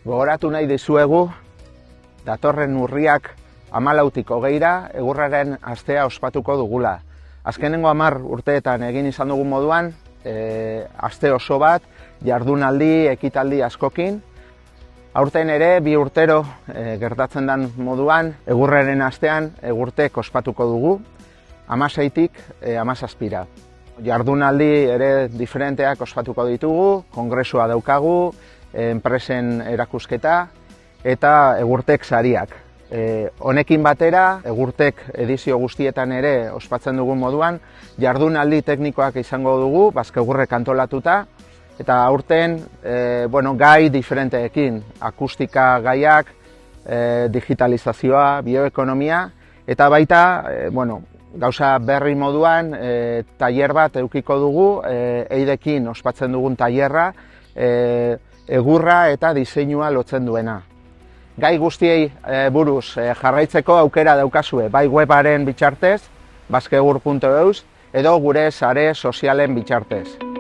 Gogoratu nahi dizuegu, datorren urriak 14tik 20ra egurraren astea ospatuko dugula. Azkenengo 10 urteetan egin izan dugun moduan, aste oso bat, jardunaldi, ekitaldi askokin. Aurten ere, 2 urtero gertatzen den moduan, egurraren astean egurtek ospatuko dugu, 16tik 17ra. Jardunaldi ere diferenteak ospatuko ditugu, kongresua daukagu, enpresen erakusketa eta egurtek sariak. Honekin batera, egurtek edizio guztietan ere ospatzen dugun moduan, jardunaldi teknikoak izango dugu, bazkegurrek antolatuta, eta aurten gai diferenteekin, akustika gaiak, digitalizazioa, bioekonomia, eta baita, gauza berri moduan, tailer bat edukiko dugu, eidekin ospatzen dugun tailerra, egurra eta diseinua lotzen duena. Gai guztiei buruz jarraitzeko aukera daukazue, bai webaren bitartez, bazkegur.eus, edo gure sare sozialen bitartez.